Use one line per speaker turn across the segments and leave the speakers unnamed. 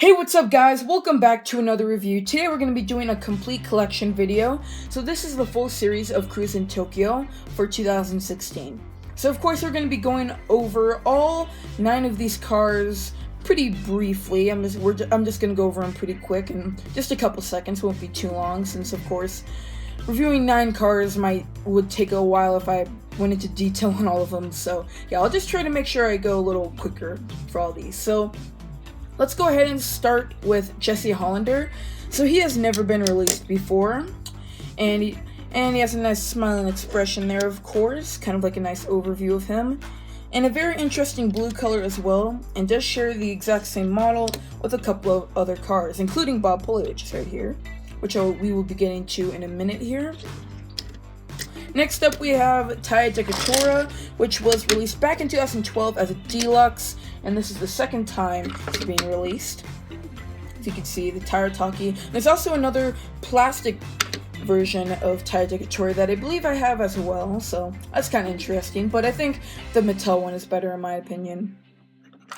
Hey, what's up guys? Welcome back to another review. Today we're going to be doing a complete collection video. So this is the full series of Cruisin Tokyo for 2016. So of course we're going to be going over all 9 of these cars pretty briefly. I'm just going to go over them pretty quick in just a couple seconds. Won't be too long since of course reviewing 9 cars would take a while if I went into detail on all of them. So yeah, I'll just try to make sure I go a little quicker for all these. So let's go ahead and start with Jessi Hollander. So he has never been released before, and he has a nice smiling expression there, of course, kind of like a nice overview of him, and a very interesting blue color as well, and does share the exact same model with a couple of other cars, including Bob Pulley, which is right here, which we will be getting to in a minute here. Next up we have Untitled Chapter, which was released back in 2012 as a deluxe, and this is the second time it's being released. As you can see, the tire talkie. There's also another plastic version of Untitled Chapter that I believe I have as well, so that's kind of interesting, but I think the Mattel one is better in my opinion.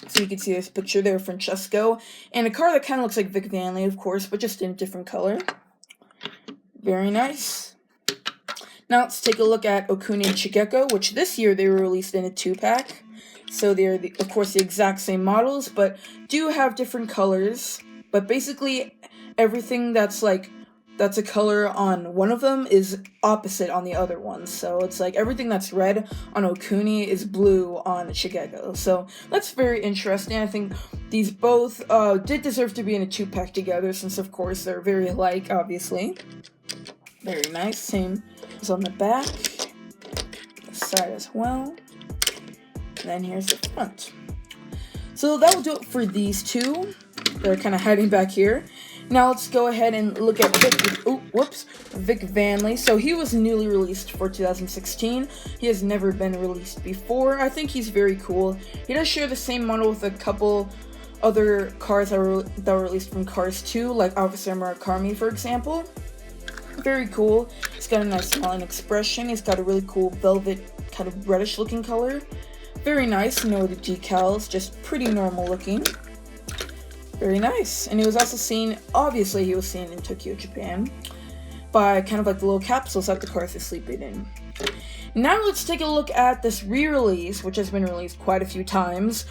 So you can see this picture there of Francesco, and a car that kind of looks like Vic Vanley, of course, but just in a different color. Very nice. Now let's take a look at Okuni Chikako, which this year they were released in a 2-pack. So they're, of course, the exact same models, but do have different colors. But basically, everything that's a color on one of them is opposite on the other one. So it's like everything that's red on Okuni is blue on Chikako. So that's very interesting. I think these both did deserve to be in a 2-pack together, since of course they're very alike, obviously. Very nice. Same as on the back, the side as well. And then here's the front. So that will do it for these two. They're kind of hiding back here. Now let's go ahead and look at Vic Vanley. So he was newly released for 2016. He has never been released before. I think he's very cool. He does share the same model with a couple other cars that were released from Cars 2, like Officer Murakami, for example. Very cool. He's got a nice smiling expression. He's got a really cool velvet, kind of reddish looking color. Very nice. No the decals, just pretty normal looking. Very nice. And he was also seen, obviously he was seen in Tokyo, Japan, by kind of like the little capsules that the cars are sleeping in. Now let's take a look at this re-release, which has been released quite a few times,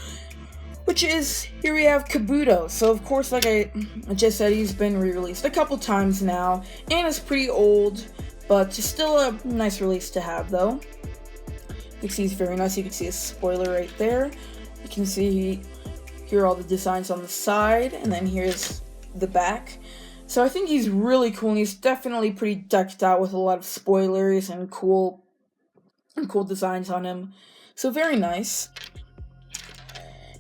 which is, here we have Kabuto. So of course, like I just said, he's been re-released a couple times now, and it's pretty old, but still a nice release to have though. You can see he's very nice. You can see a spoiler right there. You can see here are all the designs on the side, and then here's the back. So I think he's really cool, and he's definitely pretty decked out with a lot of spoilers and cool designs on him. So very nice.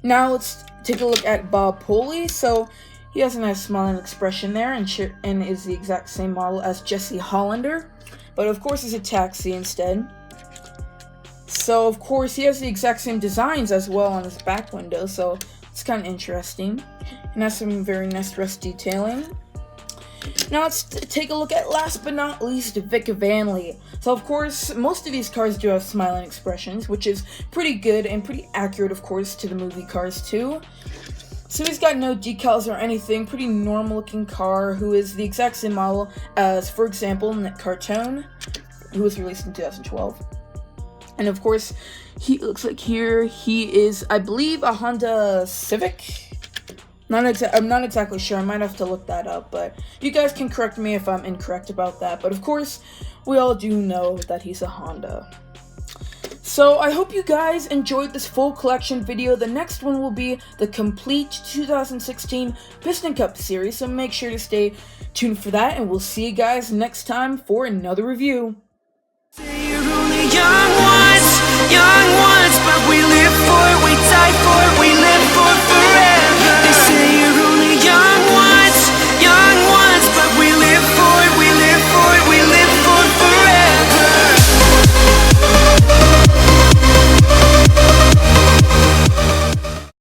Now let's take a look at Bob Pulley. So he has a nice smiling expression there, and is the exact same model as Jessi Hollander, but of course it's a taxi instead. So of course he has the exact same designs as well on his back window, so it's kind of interesting, and has some very nice rust detailing. Now let's take a look at, last but not least, Vic Vanley. So of course, most of these cars do have smiling expressions, which is pretty good and pretty accurate, of course, to the movie Cars 2. So he's got no decals or anything, pretty normal looking car, who is the exact same model as, for example, Nick Cartone, who was released in 2012. And of course, he looks like here, he is, I believe, a Honda Civic? I'm not exactly sure, I might have to look that up, but you guys can correct me if I'm incorrect about that. But of course, we all do know that he's a Honda. So I hope you guys enjoyed this full collection video. The next one will be the complete 2016 Piston Cup series, so make sure to stay tuned for that, and we'll see you guys next time for another review.
Young ones, but we live for, we die for, we live for.